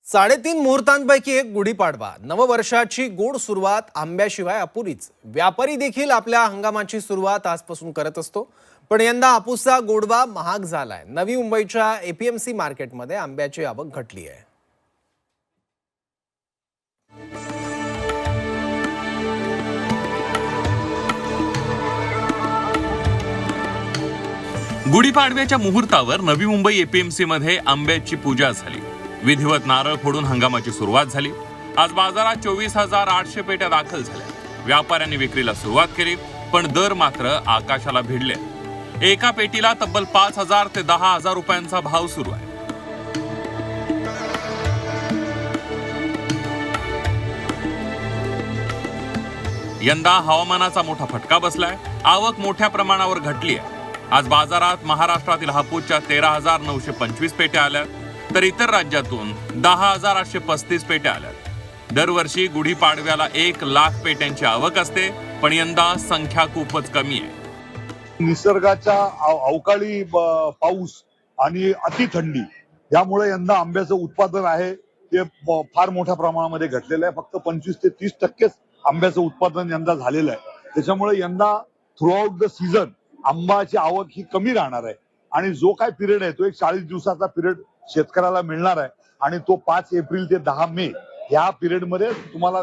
3.5 मुहूर्तांपैकी एक गुढीपाडवा. नववर्षाची गोड सुरुवात आंब्याशिवाय अपुरीच. व्यापारी देखील आपल्या हंगामाची सुरुवात आजपासून करत असतो. पण यंदा हापूसचा गोडवा महाग झालाय. नवी मुंबईच्या एपीएमसी मार्केटमध्ये आंब्याची आवक घटली आहे. गुढीपाडव्याच्या मुहूर्तावर नवी मुंबई एपीएमसी मध्ये आंब्याची पूजा झाली. विधिवत नारळ फोडून हंगामाची सुरुवात झाली. आज बाजारात 24,800 पेट्या दाखल झाल्या. व्यापाऱ्यांनी विक्रीला सुरुवात केली, पण दर मात्र आकाशाला भिडले. एका पेटीला तब्बल 5,000 ते 10,000 रुपयांचा भाव सुरू आहे. यंदा हवामानाचा मोठा फटका बसलाय. आवक मोठ्या प्रमाणावर घटली आहे. आज बाजारात महाराष्ट्रातील हापूसच्या 13,925 पेट्या आल्या, तर इतर राज्यातून 10,835 पेट्या आल्या. दरवर्षी गुढीपाडव्याला 1,00,000 पेट्यांची आवक असते, पण यंदा संख्या खूपच कमी आहे. निसर्गाचा अवकाळी पाऊस आणि अति थंडी यामुळे यंदा आंब्याचं उत्पादन आहे ते फार मोठ्या प्रमाणामध्ये घटलेलं आहे. फक्त 25 ते 30% आंब्याचं उत्पादन यंदा झालेलं आहे. त्याच्यामुळे यंदा थ्रू आउट द सीझन आंब्याची आवक ही कमी राहणार आहे. आणि जो काय पिरियड आहे तो एक 40 दिवसाचा पिरियड शेतकऱ्याला मिळणार आहे. आणि तो 5 एप्रिल ते 10 मे या पिरियड मध्ये तुम्हाला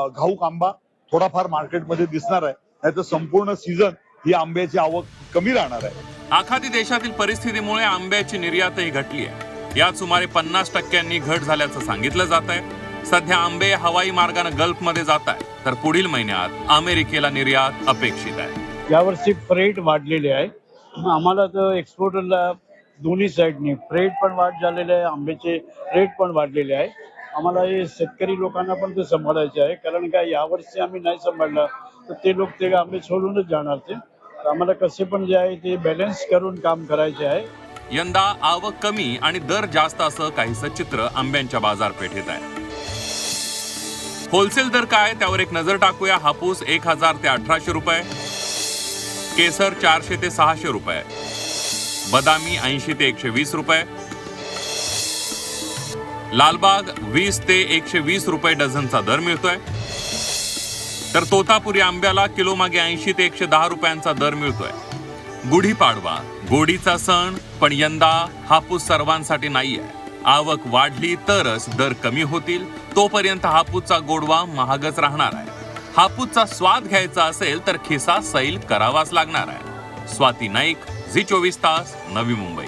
घाऊक आंबा थोडाफार मार्केटमध्ये दिसणार आहे. नाही तर संपूर्ण सीझन ही आंब्याची आवक कमी राहणार आहे. आखाती देशातील परिस्थितीमुळे आंब्याची निर्यातही घटली आहे. यात सुमारे 50% घट झाल्याचं सांगितलं जात आहे. सध्या आंबे हवाई मार्गाने गल्फमध्ये जात आहे, तर पुढील महिन्यात अमेरिकेला निर्यात अपेक्षित आहे. यावर्षी फ्रेट वाढलेले आहे. आम्हाला तर एक्सपोर्टरला दोन्ही साईडनी फ्रेट पण वाढ झालेले आहे, आंब्याचे रेट पण वाढलेले आहे. आम्हाला हे शेतकरी लोकांना पण ते सांभाळायचे आहे, कारण काय यावर्षी आम्ही नाही सांभाळलं तर ते लोक ते आंबे सोडूनच जाणार. ते आम्हाला कसे पण जे आहे ते बॅलन्स करून काम करायचे आहे. यंदा आवक कमी आणि दर जास्त असं काहीसं चित्र आंब्यांच्या बाजारपेठेत आहे. होलसेल दर काय त्यावर एक नजर टाकूया. हापूस 1,000 ते 1,800 रुपये, केसर 400 ते 600 रुपये, बदामी 80 ते 120 रुपये, लालबाग 20 ते 120 रुपये डझनचा दर मिळतोय, तर तोतापुरी आंब्याला किलो मागे 80 ते 110 रुपयांचा दर मिळतोय. गुढीपाडवा गोडीचा सण, पण यंदा हापूस सर्वांसाठी नाहीये. आवक वाढली तरच दर कमी होतील. तोपर्यंत हापूसचा गोडवा महागच राहणार आहे. हापूसचा स्वाद घ्यायचा असेल तर खिसा सैल करावाच लागणार आहे. स्वाती नाईक, झी 24 तास, नवी मुंबई.